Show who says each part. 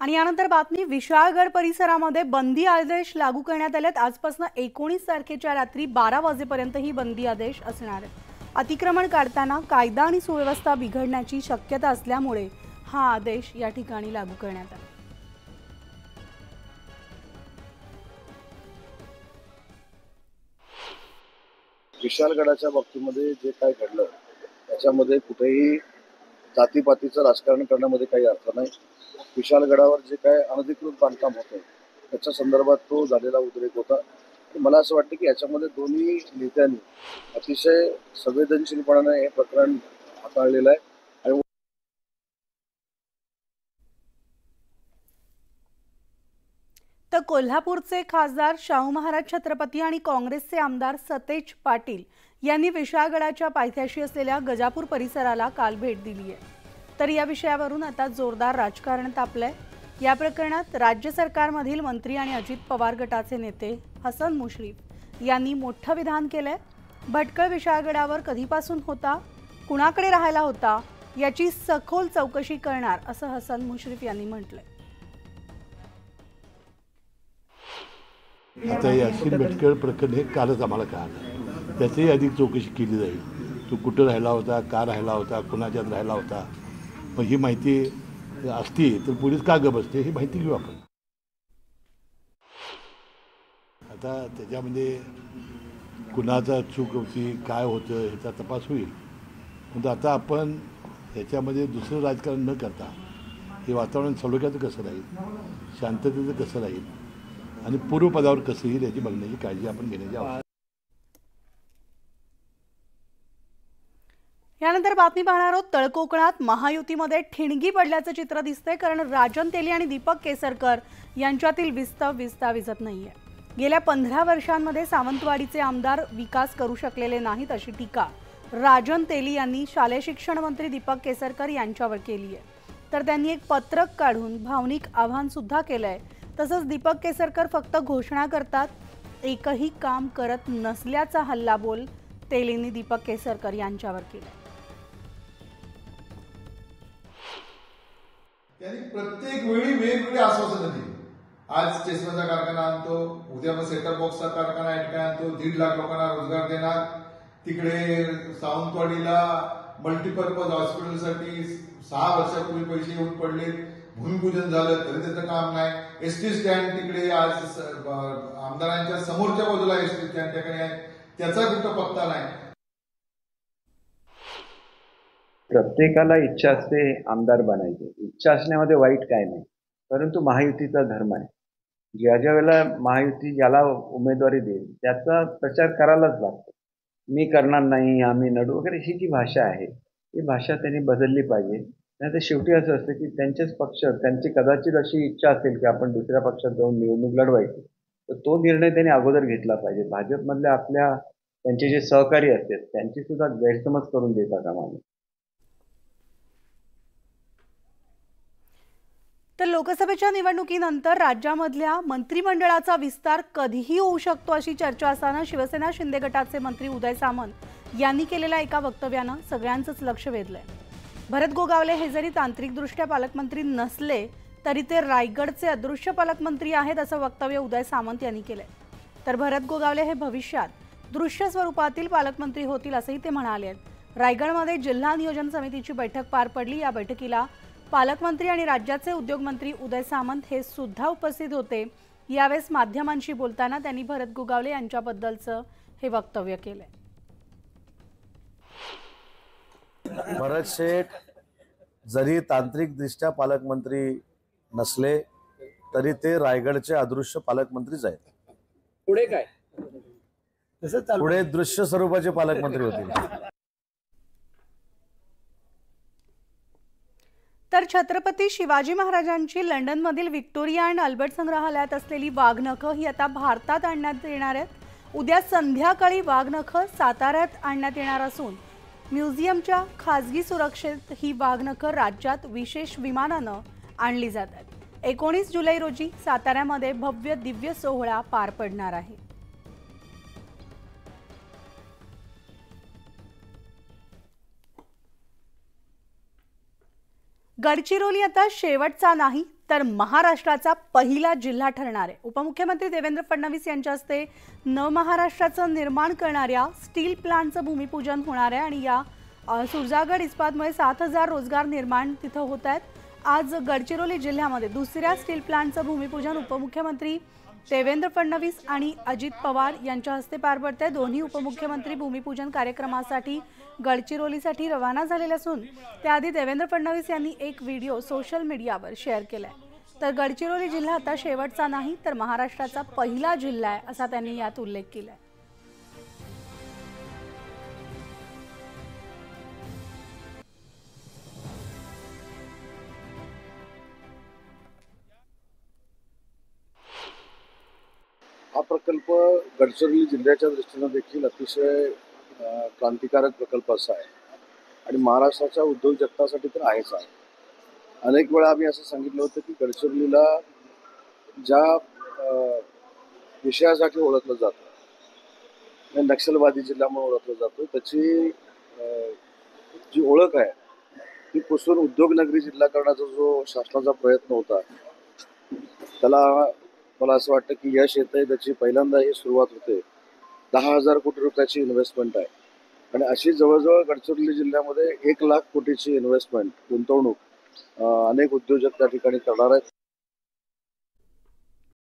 Speaker 1: आणि यानंतर बातमी, विशाळगड परिसरामध्ये बंदी आदेश लागू करण्यात आलेत। आजपासून 19 तारखेच्या रात्री 12 वाजेपर्यंत ही बंदी आदेश असणार आहेत। अतिक्रमण काढताना कायदा आणि सुव्यवस्था बिघडण्याची शक्यता असल्यामुळे हा आदेश या ठिकाणी लागू करण्यात आला।
Speaker 2: विशाळगडाच्या बाबतीमध्ये जे काय घडलं त्याच्यामध्ये कुठेही जातीपातीचं राजकारण करण्यामध्ये काही अर्थ नाही। विशाळगडावर जे काय अनधिकृत बांधकाम होतं त्याच्या संदर्भात तो झालेला उद्रेक होता। मला असं वाटतं की याच्यामध्ये दोन्ही नेत्यांनी अतिशय संवेदनशीलपणाने हे प्रकरण हाताळलेलं आहे।
Speaker 1: तर कोल्हापूरचे खासदार शाहू महाराज छत्रपती आणि काँग्रेसचे आमदार सतेज पाटील यांनी विशाळगडाच्या पायथ्याशी असलेल्या गजापूर परिसराला काल भेट दिली आहे। तर या विषयावरून आता जोरदार राजकारण तापलंय। या प्रकरणात राज्य सरकारमधील मंत्री आणि अजित पवार गटाचे नेते हसन मुश्रीफ यांनी मोठं विधान केलंय। भटकळ विशाळगडावर कधीपासून होता, कुणाकडे राहायला होता याची सखोल चौकशी करणार असं हसन मुश्रीफ यांनी म्हटलंय।
Speaker 3: आता यासीन भटकळ प्रकरण हे कालच आम्हाला कळालं, त्याचीही अधिक चौकशी केली जाईल। तो कुठं राहिला होता, का राहिला होता, कुणाच्यात राहिला होता, मग ही माहिती असती तर पोलीस का गप बसते ही माहिती घेऊ आपण। आता त्याच्यामध्ये कुणाचा चूक होती, काय होतं ह्याचा तपास होईल। पण आता आपण ह्याच्यामध्ये दुसरं राजकारण न करता हे वातावरण सलोख्याचं कसं राहील, शांततेचं कसं राहील आणि पूर्वपदावर कसं येईल याची बघण्याची काळजी आपण घेण्याची आवश्यकता।
Speaker 1: यानंतर बातमी पाहणार आहोत। तळकोकणात महायुतीमध्ये ठिणगी पडल्याचं चित्र दिसतंय, कारण राजन तेली आणि दीपक केसरकर यांच्यातील विस्तविजत नाहीये। गेल्या 15 वर्षांमध्ये सावंतवाडीचे आमदार विकास करू शकलेले नाहीत अशी टीका राजन तेली यांनी शालेय शिक्षण मंत्री दीपक केसरकर यांच्यावर केली आहे। तर त्यांनी एक पत्रक काढून भावनिक आवाहन सुद्धा केलंय। तसंच दीपक केसरकर फक्त घोषणा करतात, एकही काम करत नसल्याचा हल्लाबोल तेलींनी दीपक केसरकर यांच्यावर केला।
Speaker 4: त्यांनी प्रत्येक वेळी वेगवेगळी आश्वासनं दिली। आज स्टेशनचा कारखाना आणतो, उद्या मग सेटअप बॉक्सचा कारखाना आणतो, 1.5 लाख लोकांना रोजगार देणार। तिकडे सावंतवाडीला मल्टीपर्पज हॉस्पिटलसाठी 6 वर्षापूर्वी पैसे येऊन पडले, भूमिपूजन झालं तरी त्याचं काम नाही। एसटी स्टँड तिकडे आज आमदारांच्या समोरच्या बाजूला एसटी स्टँड त्याकडे आहे, त्याचा कुठं पत्ता नाही।
Speaker 5: प्रत्येकाला इच्छा असते आमदार बनायची, इच्छा असण्यामध्ये वाईट काय नाही, परंतु महायुतीचा धर्म आहे। ज्या वेळेला महायुती ज्याला उमेदवारी देईल त्याचा प्रचार करायलाच लागतो। मी करणार नाही, आम्ही नडू वगैरे ही जी भाषा आहे ही भाषा त्यांनी बदलली पाहिजे। नाही तर शेवटी असं असतं की त्यांचेच पक्ष, त्यांची कदाचित अशी इच्छा असेल की आपण दुसऱ्या पक्षात जाऊन निवडणूक लढवायची, तर तो निर्णय त्यांनी अगोदर घेतला पाहिजे। भाजपमधल्या आपल्या त्यांचे जे सहकारी असतात त्यांची सुद्धा गैरसमज करून देता कामा नये।
Speaker 1: तर लोकसभेच्या निवडणुकीनंतर राज्यामधल्या मंत्रिमंडळाचा विस्तार कधीही होऊ शकतो अशी चर्चा असताना शिवसेना शिंदे गटाचे मंत्री उदय सामंत यांनी केलेल्या एका वक्तव्यानं सगळ्यांचंच लक्ष वेधलंय। भरत गोगावले हे जरी तांत्रिकदृष्ट्या पालकमंत्री नसले तरी ते रायगडचे अदृश्य पालकमंत्री आहेत असं वक्तव्य उदय सामंत यांनी केलंय। तर भरत गोगावले हे भविष्यात दृश्य स्वरूपातील पालकमंत्री होतील असंही ते म्हणाले आहेत। रायगडमध्ये जिल्हा नियोजन समितीची बैठक पार पडली। या बैठकीला पालकमंत्री आणि राज्याचे उद्योगमंत्री उदय सामंत हे सुद्धा उपस्थित होते। यावेळेस माध्यमांशी बोलताना त्यांनी भरत गोगावले यांच्याबद्दलचं हे वक्तव्य केलंय।
Speaker 6: भरत शेठ जरी तांत्रिकदृष्ट्या पालकमंत्री नसले तरी ते रायगडचे अदृश्य पालकमंत्रीच आहेत।
Speaker 7: पुढे काय,
Speaker 6: पुढे दृश्य स्वरूपाचे पालकमंत्री होतील।
Speaker 1: तर छत्रपती शिवाजी महाराजांची लंडनमधील व्हिक्टोरिया अँड अल्बर्ट संग्रहालयात असलेली वाघनखं ही आता भारतात आणण्यात येणार आहेत। उद्या संध्याकाळी वाघनखं साताऱ्यात आणण्यात येणार असून म्युझियमच्या खासगी सुरक्षेत ही वाघनखं राज्यात विशेष विमानानं आणली जातात। 19 जुलै रोजी साताऱ्यामध्ये भव्य दिव्य सोहळा पार पडणार आहे। गडचिरोली आता शेवटचा नाही तर महाराष्ट्राचा पहिला जिल्हा ठरणार आहे। उपमुख्यमंत्री देवेंद्र फडणवीस यांच्या हस्ते महाराष्ट्राचं निर्माण करणाऱ्या स्टील प्लांटचं भूमिपूजन होणार आहे आणि या सुरजागड इस्पातमुळे 7,000 रोजगार निर्माण तिथं होत आहेत। आज गडचिरोली जिल्ह्यामध्ये दुसऱ्या स्टील प्लांटचं भूमिपूजन उपमुख्यमंत्री देवेंद्र फडणवीस आणि अजित पवार यांच्या हस्ते पार पडते। दोन्ही उपमुख्यमंत्री भूमिपूजन कार्यक्रमासाठी गडचिरोलीसाठी रवाना झालेले असून त्याआधी देवेंद्र फडणवीस यांनी एक व्हिडिओ सोशल मीडियावर शेअर केलाय। तर गडचिरोली जिल्हा आता शेवटचा नाही तर महाराष्ट्राचा पहिला जिल्हा आहे असा त्यांनी यात उल्लेख केलाय।
Speaker 2: हा प्रकल्प गडचिरोली जिल्ह्याच्या दृष्टीने देखील अतिशय क्रांतिकारक प्रकल्प असा आहे आणि महाराष्ट्राच्या उद्योग जगतासाठी तर आहेच आहे। अनेक वेळा आम्ही असं सांगितलं होतं की गडचिरोलीला ज्या विषयासाठी ओळखलं जातं, नक्षलवादी जिल्हा म्हणून ओळखलं जातं, त्याची जी ओळख आहे ती पुसून उद्योगनगरी जिल्हा करण्याचा जो शासनाचा प्रयत्न होता त्याला मला असं वाटतं की यश येतंय। त्याची पहिल्यांदा ही सुरुवात होते। 10,000 कोटी रुपयाची इन्व्हेस्टमेंट आहे आणि अशी जवळजवळ गडचिरोली जिल्ह्यामध्ये 1 लाख कोटीची इन्व्हेस्टमेंट गुंतवणूक अनेक उद्योजक त्या ठिकाणी करणार आहेत।